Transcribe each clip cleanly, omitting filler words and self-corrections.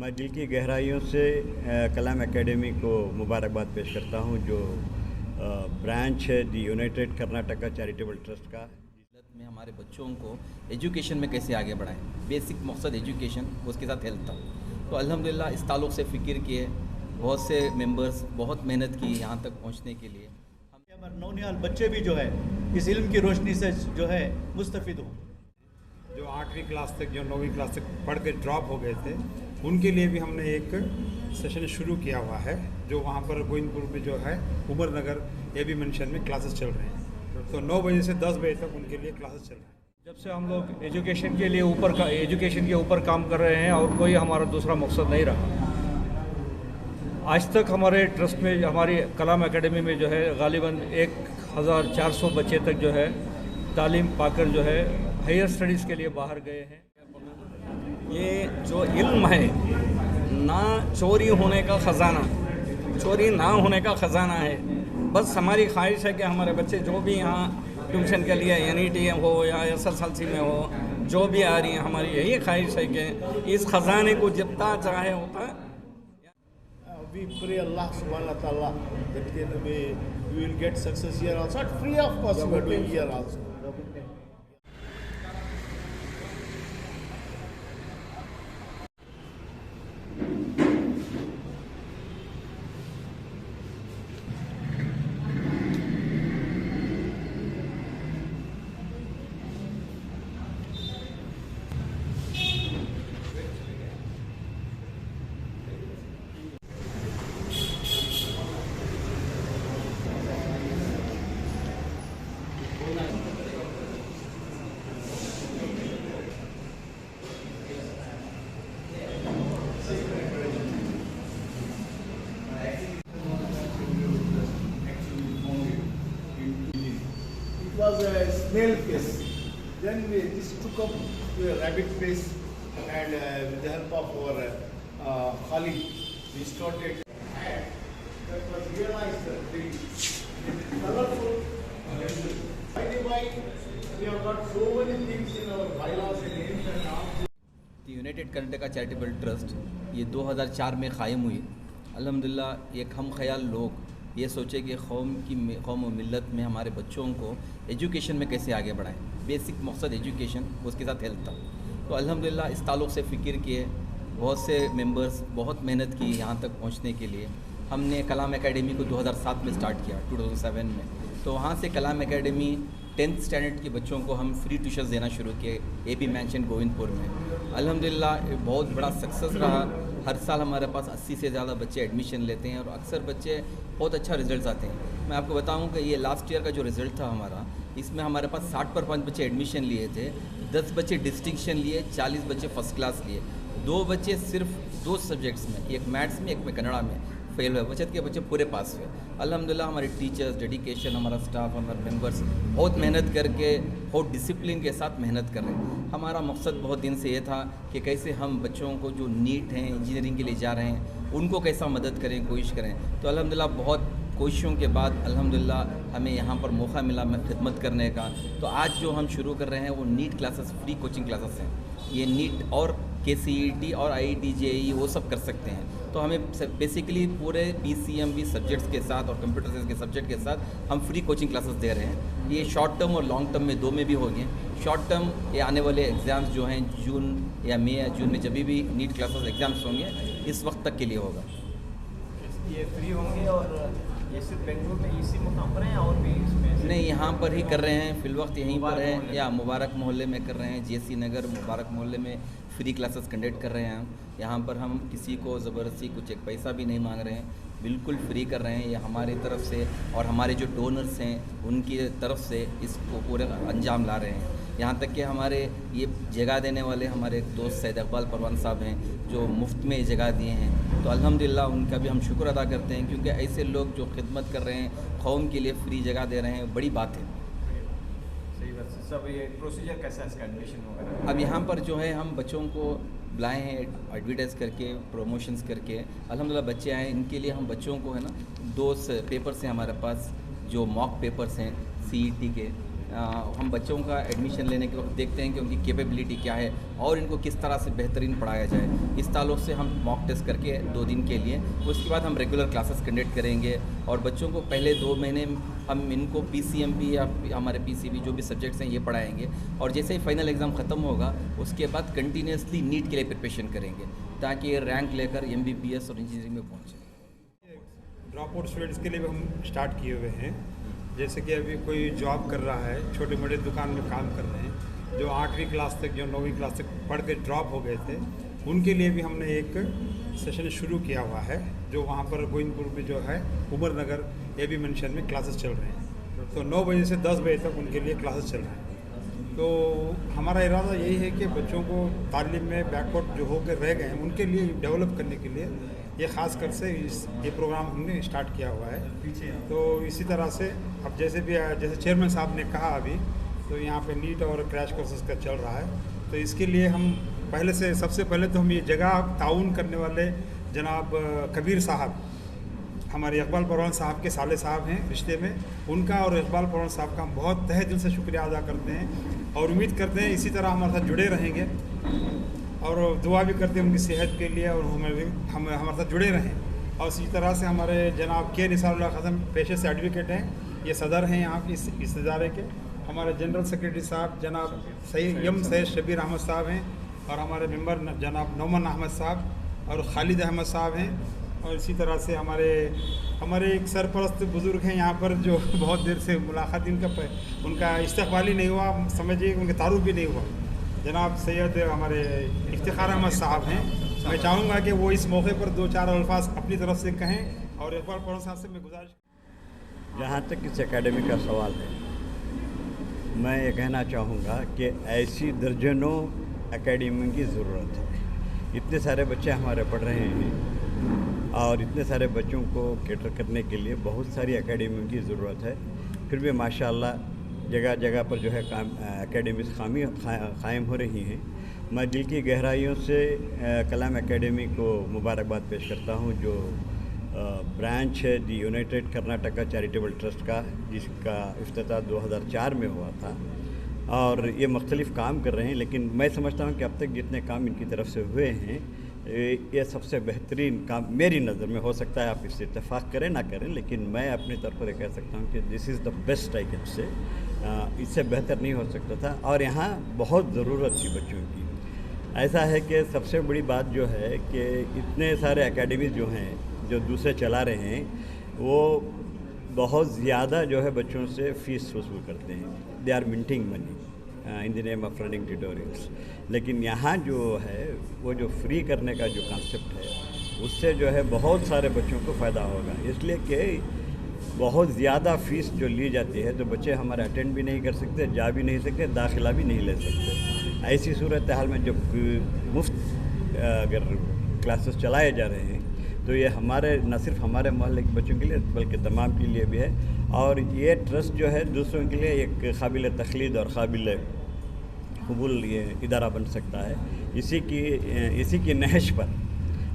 मैं दिल की गहराइयों से कलाम एकेडमी को मुबारकबाद पेश करता हूं, जो ब्रांच है दी यूनाइटेड कर्नाटका चैरिटेबल ट्रस्ट का। में हमारे बच्चों को एजुकेशन में कैसे आगे बढ़ाएं, बेसिक मकसद एजुकेशन, उसके साथ हेल्थ था। तो अल्हम्दुलिल्लाह इस ताल्लुक़ से फ़िक्र किए, बहुत से मेंबर्स बहुत मेहनत की यहाँ तक पहुँचने के लिए। हमारे नौनिहाल बच्चे भी जो है इस इल्म की रोशनी से जो है मुस्तफ़िद हों। जो 8वीं क्लास तक, जो 9वीं क्लास तक पढ़ के ड्रॉप हो गए थे, उनके लिए भी हमने एक सेशन शुरू किया हुआ है, जो वहाँ पर गोविंदपुर में जो है उमर नगर AB मेंशन में क्लासेस चल रहे हैं। तो 9 बजे से 10 बजे तक उनके लिए क्लासेस चल रहे हैं। जब से हम लोग एजुकेशन के ऊपर काम कर रहे हैं और कोई हमारा दूसरा मकसद नहीं रहा। आज तक हमारे ट्रस्ट में, हमारी कलाम एकेडमी में जो है गालिबन 1400 बच्चे तक जो है तालीम पाकर जो है हायर स्टडीज़ के लिए बाहर गए हैं। ये जो इल्म है ना चोरी होने का ख़जाना, चोरी ना होने का ख़जाना है। बस हमारी ख्वाहिश है कि हमारे बच्चे जो भी यहाँ ट्यूशन के लिए NET हो या SSLC में हो, जो भी आ रही हैं, हमारी यही ख्वाहिश है कि इस ख़जाने को जितना चाहे उतना। We pray Allah subhanahu wa ta'ala that we will get success here also. At free of cost we are doing here also. It was a snail face. Then we just took up to a rabbit face, and with the help of our Khalid, we started. And that was realized that the colorful. By the way, we have got so many things in our bylaws and names and arms. United Karnataka charitable trust ये 2004 में क़ायम हुई। अल्हम्दुलिल्लाह एक हम ख्याल लोग ये सोचे कि कौम और मिल्लत में हमारे बच्चों को एजुकेशन में कैसे आगे बढ़ाएं, बेसिक मकसद एजुकेशन, उसके साथ हेल्थ था। तो अल्हम्दुलिल्लाह इस ताल्लुक़ से फ़िक्र किए, बहुत से मेंबर्स बहुत मेहनत की यहाँ तक पहुँचने के लिए। हमने कलाम एकेडमी को 2007 में स्टार्ट किया, 2007 में। तो वहाँ से कलाम एकेडमी 10th स्टैंडर्ड के बच्चों को हम फ्री ट्यूशन देना शुरू किए AB मेंशन गोविंदपुर में। अल्हम्दुलिल्लाह बहुत बड़ा सक्सेस रहा। हर साल हमारे पास 80 से ज़्यादा बच्चे एडमिशन लेते हैं और अक्सर बच्चे बहुत अच्छा रिज़ल्ट आते हैं। मैं आपको बताऊं कि ये लास्ट ईयर का जो रिज़ल्ट था हमारा, इसमें हमारे पास 60 पर 5 बच्चे एडमिशन लिए थे, 10 बच्चे डिस्टिंक्शन लिए, 40 बच्चे फर्स्ट क्लास लिए, 2 बच्चे सिर्फ 2 सब्जेक्ट्स में, एक मैथ्स में एक में कन्नड़ा में फेल हुए, बचत के बच्चे पूरे पास हुए। अल्हम्दुलिल्लाह हमारे टीचर्स, डेडिकेशन, हमारा स्टाफ, हमारे मेंबर्स बहुत मेहनत करके, बहुत डिसिप्लिन के साथ मेहनत कर रहे हैं। हमारा मकसद बहुत दिन से ये था कि कैसे हम बच्चों को जो नीट हैं, इंजीनियरिंग के लिए जा रहे हैं, उनको कैसा मदद करें, कोशिश करें। तो अल्हम्दुलिल्लाह बहुत कोशिशों के बाद अल्हम्दुलिल्लाह हमें यहाँ पर मौका मिला खिदमत करने का। तो आज जो हम शुरू कर रहे हैं वो NEET classes, free coaching classes हैं। ये नीट और KCET और IIT JEE वो सब कर सकते हैं। तो हमें बेसिकली पूरे PCMB सब्जेक्ट्स के साथ और कंप्यूटर साइंस के सब्जेक्ट के साथ हम फ्री कोचिंग क्लासेस दे रहे हैं। ये शॉर्ट टर्म और लॉन्ग टर्म में 2 में भी होंगे। शॉर्ट टर्म ये आने वाले एग्ज़ाम्स जो हैं जून या मई या जून में जब भी नीट क्लासेस एग्ज़ाम्स होंगे, इस वक्त तक के लिए होगा। ये फ्री होंगे और ये सिर्फ बेंगलुरु में इसी मुकाम पर हैं और भी इसमें नहीं, यहाँ पर ही कर रहे हैं, फ़िलवक्त यहीं पर हैं, या मुबारक मोहल्ले में कर रहे हैं। JC नगर मुबारक मोहल्ले में फ्री क्लासेस कंडक्ट कर रहे हैं हम। यहाँ पर हम किसी को ज़बरदस्ती कुछ एक पैसा भी नहीं मांग रहे हैं, बिल्कुल फ्री कर रहे हैं। ये हमारी तरफ से और हमारे जो डोनर्स हैं उनकी तरफ से इसको पूरे अंजाम ला रहे हैं। यहाँ तक कि हमारे ये जगह देने वाले हमारे दोस्त सैयद इकबाल परवान साहब हैं, जो मुफ्त में जगह दिए हैं। तो अल्हम्दुलिल्लाह उनका भी हम शुक्र अदा करते हैं, क्योंकि ऐसे लोग जो खिदमत कर रहे हैं, कौम के लिए फ्री जगह दे रहे हैं, बड़ी बात है। सही बात है। सब ये प्रोसीजर कैसा है इसका, एडमिशन वगैरह? अब यहाँ पर जो है हम बच्चों को बुलाए हैं एडवर्टाइज़ करके, प्रमोशंस करके। अल्हम्दुलिल्लाह बच्चे आए, इनके लिए हम बच्चों को है ना 2 पेपर्स हैं हमारे पास, जो मॉक पेपर्स हैं CET के, हम बच्चों का एडमिशन लेने के वक्त देखते हैं कि उनकी कैपेबिलिटी क्या है और इनको किस तरह से बेहतरीन पढ़ाया जाए। इस ताल्लुक से हम मॉक टेस्ट करके 2 दिन के लिए, उसके बाद हम रेगुलर क्लासेस कंडक्ट करेंगे और बच्चों को पहले 2 महीने हम इनको PCMB या हमारे PCB जो भी सब्जेक्ट्स हैं ये पढ़ाएंगे और जैसे ही फाइनल एग्ज़ाम ख़त्म होगा उसके बाद कंटिन्यूसली नीट के लिए प्रिपरेशन करेंगे ताकि ये रैंक लेकर MBBS और इंजीनियरिंग में पहुँचे। ड्रॉप आउट स्टूडेंट्स के लिए भी हम स्टार्ट किए हुए हैं। जैसे कि अभी कोई जॉब कर रहा है, छोटे मोटे दुकान में काम कर रहे हैं, जो 8वीं क्लास तक, जो 9वीं क्लास तक पढ़ के ड्रॉप हो गए थे, उनके लिए भी हमने एक सेशन शुरू किया हुआ है जो वहाँ पर गोविंदपुर में जो है उमर नगर AB मेंशन में क्लासेस चल रहे हैं। तो 9 बजे से 10 बजे तक उनके लिए क्लासेस चल रहे हैं। तो हमारा इरादा यही है कि बच्चों को तालीम में बैकवर्ड जो होकर रह गए हैं उनके लिए डेवलप करने के लिए ये ख़ास कर से ये प्रोग्राम हमने स्टार्ट किया हुआ है। तो इसी तरह से अब जैसे चेयरमैन साहब ने कहा अभी, तो यहाँ पे नीट और क्रैश कोर्सेज का चल रहा है। तो इसके लिए हम सबसे पहले तो हम ये जगह ताउन करने वाले जनाब कबीर साहब, हमारे इकबाल परवान साहब के साले साहब हैं रिश्ते में, उनका और इकबाल परवान साहब का हम बहुत तहे दिल से शुक्रिया अदा करते हैं और उम्मीद करते हैं इसी तरह हमारे साथ जुड़े रहेंगे और दुआ भी करते हैं उनकी सेहत के लिए और हमारे साथ जुड़े रहें। और इसी तरह से हमारे जनाब के निसारुल्लाह ख़ज़म पेशे से एडवोकेट हैं, ये सदर हैं यहाँ इस इदारे के। हमारे जनरल सेक्रेटरी साहब जनाब सैयद शबीर अहमद साहब हैं और हमारे मेंबर जनाब नौमन अहमद साहब और खालिद अहमद साहब हैं। और इसी तरह से हमारे एक सरपरस्त बुज़ुर्ग हैं यहाँ पर जो बहुत देर से मुलाकात उनका इस्तक़बाल ही नहीं हुआ, समझिए उनका तारुफ भी नहीं हुआ, जनाब सैयद हमारे इफ्तिखार अहमद साहब हैं। मैं चाहूँगा कि वो इस मौके पर 2-4 अल्फाज अपनी तरफ से कहें और इकबाल परवान साहब से मैं गुजारिश। जहाँ तक इस एकेडमी का सवाल है, मैं ये कहना चाहूँगा कि ऐसी दर्जनों एकेडमी की ज़रूरत है। इतने सारे बच्चे हमारे पढ़ रहे हैं और इतने सारे बच्चों को कैटर करने के लिए बहुत सारी एकेडमी की ज़रूरत है। फिर भी माशाल्लाह जगह जगह पर जो है एकेडमीज़ कायम हो रही हैं। मैं दिल की गहराइयों से कलाम एकेडमी को मुबारकबाद पेश करता हूँ, जो ब्रांच है दी यूनाइटेड कर्नाटका चैरिटेबल ट्रस्ट का, जिसका इफ्तिताह 2004 में हुआ था और ये मुख्तलिफ़ काम कर रहे हैं। लेकिन मैं समझता हूँ कि अब तक जितने काम इनकी तरफ से हुए हैं ये सबसे बेहतरीन काम मेरी नज़र में। हो सकता है आप इससे इत्तेफाक करें ना करें, लेकिन मैं अपनी तरफ पर कह सकता हूँ कि this is the best I can say. इससे बेहतर नहीं हो सकता था और यहाँ बहुत ज़रूरत थी बच्चों की। ऐसा है कि सबसे बड़ी बात जो है कि इतने सारे एकेडमीज़ जो हैं जो दूसरे चला रहे हैं वो बहुत ज़्यादा जो है बच्चों से फ़ीस वसूल करते हैं। They are minting money in the name of running tutorials. लेकिन यहाँ जो है वो जो फ्री करने का जो कॉन्सेप्ट है उससे जो है बहुत सारे बच्चों को फ़ायदा होगा, इसलिए कि बहुत ज़्यादा फ़ीस जो ली जाती है तो बच्चे हमारे अटेंड भी नहीं कर सकते, जा भी नहीं सकते, दाखिला भी नहीं ले सकते। ऐसी सूरत हाल में जब मुफ्त अगर क्लासेस चलाए जा रहे हैं तो ये हमारे न सिर्फ हमारे मोहल्ले के बच्चों के लिए बल्कि तमाम के लिए भी है। और ये ट्रस्ट जो है दूसरों के लिए एक काबिल तखलीद और काबिल कबूल ये इदारा बन सकता है। इसी की नहज पर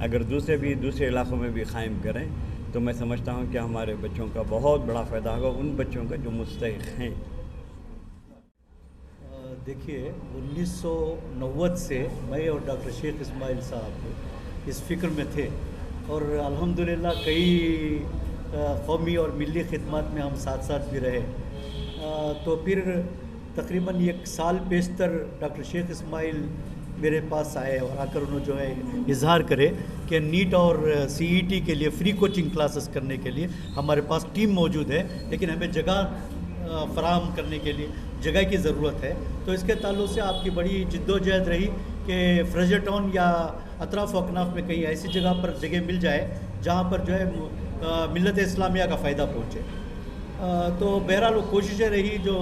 अगर दूसरे इलाक़ों में भी क़ायम करें तो मैं समझता हूँ कि हमारे बच्चों का बहुत बड़ा फ़ायदा होगा, उन बच्चों का जो मुस्तहिक़ हैं। देखिए 1990 से मैं और डॉक्टर शेख इस्माइल साहब इस फ़िक्र में थे और अल्हम्दुलिल्लाह कई कौमी और मिली खिदमत में हम साथ साथ भी रहे। तो फिर तकरीबन 1 साल पेशतर डॉक्टर शेख इस्माइल मेरे पास आए और आकर उन्होंने जो है इजहार करे कि नीट और CET के लिए फ्री कोचिंग क्लासेस करने के लिए हमारे पास टीम मौजूद है, लेकिन हमें जगह फराहम करने के लिए जगह की ज़रूरत है। तो इसके ताल्लुक़ से आपकी बड़ी जिद्दोजहद रही कि फ्रेजर टाउन या अतराफ अकनाफ में कहीं ऐसी जगह पर जगह मिल जाए जहाँ पर जो है मिल्लत इस्लामिया का फ़ायदा पहुँचे। तो बहरहाल वो कोशिशें रही जो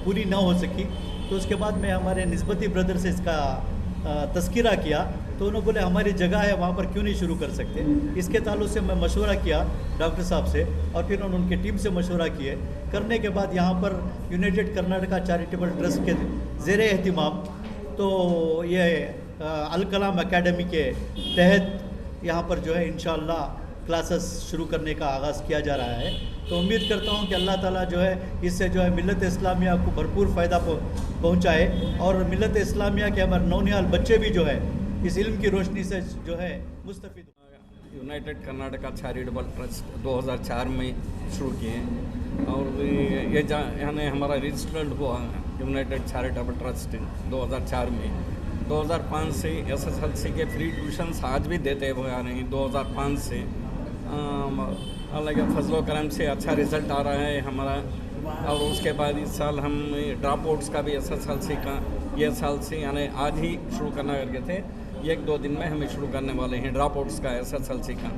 पूरी ना हो सकी। तो उसके बाद मैं हमारे निस्बती ब्रदर से इसका तस्किरा किया तो उन्होंने बोले हमारी जगह है वहाँ पर क्यों नहीं शुरू कर सकते। इसके ताल्लुक़ से मैं मशवरा किया डॉक्टर साहब से और फिर उन्होंने उनकी टीम से मशवरा किए। करने के बाद यहाँ पर यूनाइटेड कर्नाटका चैरिटेबल ट्रस्ट के ज़ेर एहतिमाम तो ये अल कलाम एकेडमी के तहत यहाँ पर जो है इंशाअल्लाह क्लासेस शुरू करने का आगाज़ किया जा रहा है। तो उम्मीद करता हूँ कि अल्लाह ताला जो है इससे जो है मिल्लत इस्लामिया को भरपूर फ़ायदा पहुँचाए और मिल्लत इस्लामिया के हमारे नौनिहाल बच्चे भी जो है इस इल्म की रोशनी से जो है मुस्तफ़ीद। यूनाइटेड कर्नाटका चैरिटेबल ट्रस्ट 2004 में शुरू किए और ये यानी हमारा रजिस्टर्ड हुआ यूनाइटेड चैरिटेबल ट्रस्ट 2004 में। 2005 से SSLC के फ्री ट्यूशन्स आज भी देते हुए आ रहे हैं। 2005 से अल्लाह के फजलो करम से अच्छा रिज़ल्ट आ रहा है हमारा। और उसके बाद इस साल हम ड्रॉप आउट्स का भी SSLC का ये साल से यानी आज ही शुरू करना करके थे, 1-2 दिन में हमें शुरू करने वाले हैं ड्रॉप आउट्स का SSLC का,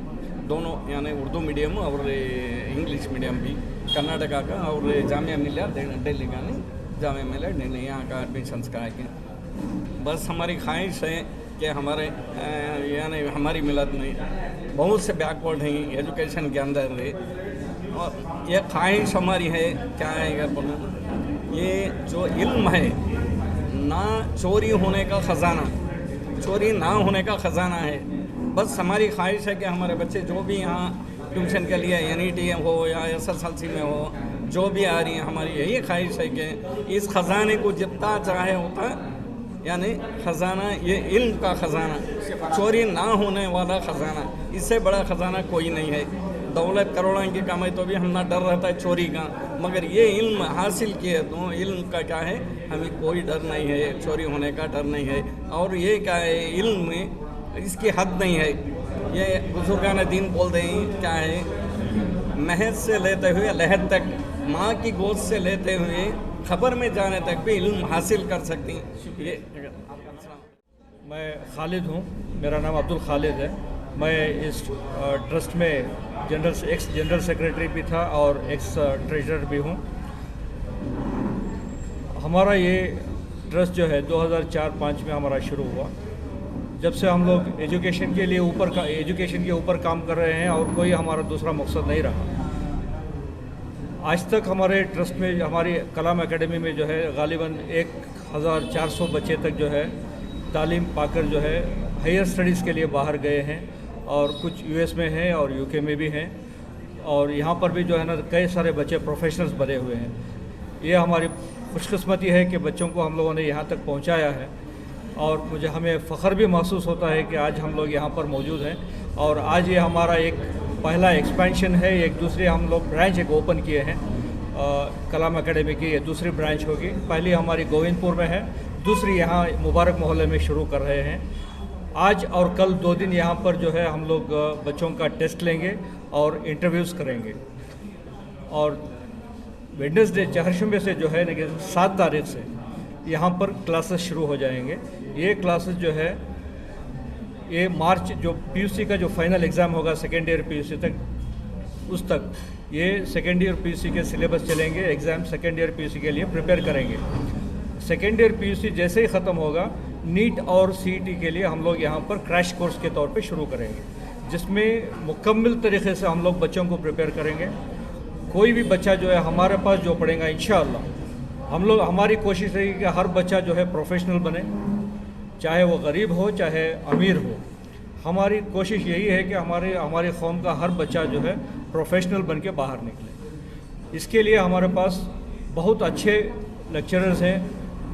दोनों यानी उर्दू मीडियम और इंग्लिश मीडियम भी कर्नाटका का और जामिया मिलिया दिल्ली का नहीं, जामिया मिलिया दिल्ली यहाँ का एडमिशन्स कराएंगे। बस हमारी ख्वाहिश है कि हमारे यानी हमारी मिलत में बहुत से बैकवर्ड हैं एजुकेशन के अंदर और ये ख्वाहिश हमारी है क्या है अगर बोलना, ये जो इल्म है ना चोरी होने का ख़जाना, चोरी ना होने का ख़जाना है। बस हमारी ख्वाहिश है कि हमारे बच्चे जो भी यहाँ ट्यूशन के लिए NET हो या SSLC में हो, जो भी आ रही है, हमारी यही ख्वाहिश है कि इस ख़जाने को जितना चाहे होता यानी ख़जाना ये इल्म का ख़जाना, चोरी ना होने वाला ख़जाना, इससे बड़ा ख़जाना कोई नहीं है। दौलत करोड़ों की कमाई तो भी हम ना डर रहता है चोरी का, मगर ये इल्म हासिल किए तो इल्म का क्या है, हमें कोई डर नहीं है, चोरी होने का डर नहीं है। और ये क्या है, इल्म में इसकी हद नहीं है। ये बुजुर्गान दीन बोलते हैं क्या है, महज से लेते हुए लहद तक, माँ की गोद से लेते हुए खबर में जाने तक भी इल्म हासिल कर सकती हैं। ये मैं खालिद हूँ, मेरा नाम अब्दुल खालिद है। मैं इस ट्रस्ट में एक्स जनरल सेक्रेटरी भी था और एक्स ट्रेजरर भी हूँ। हमारा ये ट्रस्ट जो है 2004-05 में हमारा शुरू हुआ, जब से हम लोग एजुकेशन के ऊपर काम कर रहे हैं और कोई हमारा दूसरा मकसद नहीं रहा। आज तक हमारे ट्रस्ट में, हमारी कलाम एकेडमी में जो है गालिबन 1400 बच्चे तक जो है तालीम पाकर जो है हायर स्टडीज़ के लिए बाहर गए हैं और कुछ US में हैं और UK में भी हैं और यहाँ पर भी जो है ना कई सारे बच्चे प्रोफेशनल्स बने हुए हैं। ये हमारी खुशकिस्मती है कि बच्चों को हम लोगों ने यहाँ तक पहुँचाया है और हमें फ़ख्र भी महसूस होता है कि आज हम लोग यहाँ पर मौजूद हैं। और आज ये हमारा एक पहला एक्सपेंशन है, एक दूसरी हम लोग ब्रांच एक ओपन किए हैं कलाम एकेडमी की, ये दूसरी ब्रांच होगी। पहली हमारी गोविंदपुर में है, दूसरी यहाँ मुबारक मोहल्ले में शुरू कर रहे हैं। आज और कल 2 दिन यहाँ पर जो है हम लोग बच्चों का टेस्ट लेंगे और इंटरव्यूज़ करेंगे। और वेडनेसडे चहरशंबे से जो है ना 7 तारीख से यहाँ पर क्लासेस शुरू हो जाएंगे। ये क्लासेस जो है ये मार्च जो PUC का जो फाइनल एग्ज़ाम होगा सेकेंड ईयर PUC तक, उस तक ये सेकेंड ईयर PUC के सिलेबस चलेंगे। एग्ज़ाम सेकेंड ईयर PUC के लिए प्रिपेयर करेंगे। सेकेंड ईयर PUC जैसे ही ख़त्म होगा, नीट और CET के लिए हम लोग यहाँ पर क्रैश कोर्स के तौर पे शुरू करेंगे, जिसमें मुकम्मल तरीके से हम लोग बच्चों को प्रिपेयर करेंगे। कोई भी बच्चा जो है हमारे पास जो पढ़ेगा, इंशाअल्लाह हमारी कोशिश रहेगी कि हर बच्चा जो है प्रोफेशनल बने, चाहे वो गरीब हो चाहे अमीर हो। हमारी कोशिश यही है कि हमारी कौम का हर बच्चा जो है प्रोफेशनल बन के बाहर निकले। इसके लिए हमारे पास बहुत अच्छे लेक्चरर्स हैं,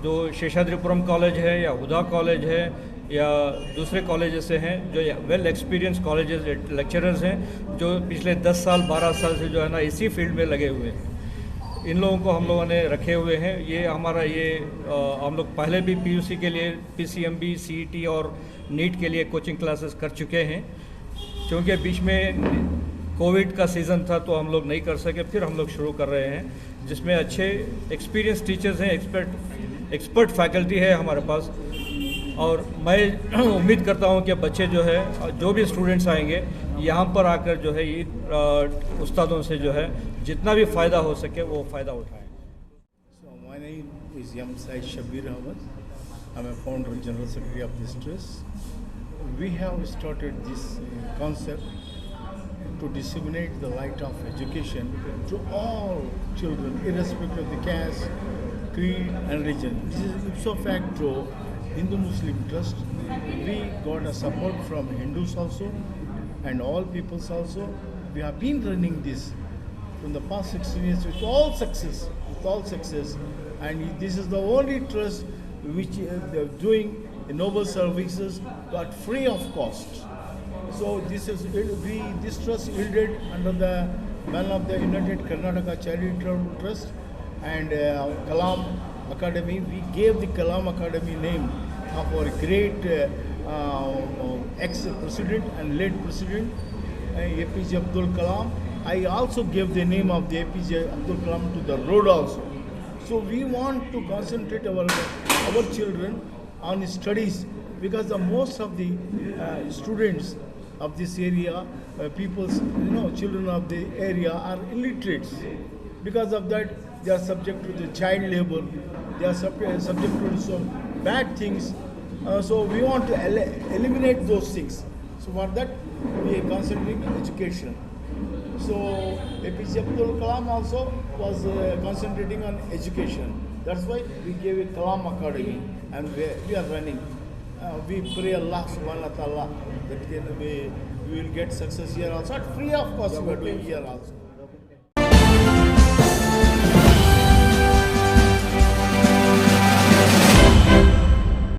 जो शेषाद्रिपुरम कॉलेज है या हुदा कॉलेज है या दूसरे कॉलेजेस से हैं, जो वेल एक्सपीरियंस कॉलेजेस लेक्चरर्स हैं, जो पिछले 10 साल 12 साल से जो है ना इसी फील्ड में लगे हुए हैं। इन लोगों को हम लोगों ने रखे हुए हैं। ये हमारा हम लोग पहले भी PUC के लिए PCMB, CET और नीट के लिए कोचिंग क्लासेस कर चुके हैं। क्योंकि बीच में कोविड का सीज़न था तो हम लोग नहीं कर सके, फिर हम लोग शुरू कर रहे हैं, जिसमें अच्छे एक्सपीरियंस टीचर्स हैं, एक्सपर्ट फैकल्टी है हमारे पास। और मैं उम्मीद करता हूँ कि बच्चे जो है, जो भी स्टूडेंट्स आएंगे यहाँ पर आकर जो है उस्तादों से जो है जितना भी फ़ायदा हो सके वो फ़ायदा उठाएं। So my name is M. Said Shabir Ahmed. I'm a founder and general secretary of this trust. We have started this concept to disseminate the light of education to all children, irrespective of the caste, creed, and religion. This is ipso facto Hindu-Muslim trust. We got a support from Hindus also, and all peoples also. We have been running this from the past 16 years with all success, and this is the only trust which they're doing noble services but free of cost. So this trust yielded under the banner of the United Karnataka Charitable Trust and Kalam Academy. We gave the Kalam Academy name of our great ex-president and late president APJ Abdul Kalam. I also gave the name of the APJ Abdul Kalam to the road also. So we want to concentrate our children on studies, because the most of the students of this area, children of the area are illiterates. Because of that, they are subject to the child labor, they are subject to some bad things. So we want to eliminate those things. So for that, we are concentrating on education. So APJ Abdul Kalam also was concentrating on education. That's why we gave a Kalam Academy, and we are running. We pray Allah subhanahu wa ta'ala that we will get success here also. At free of cost we are doing here also.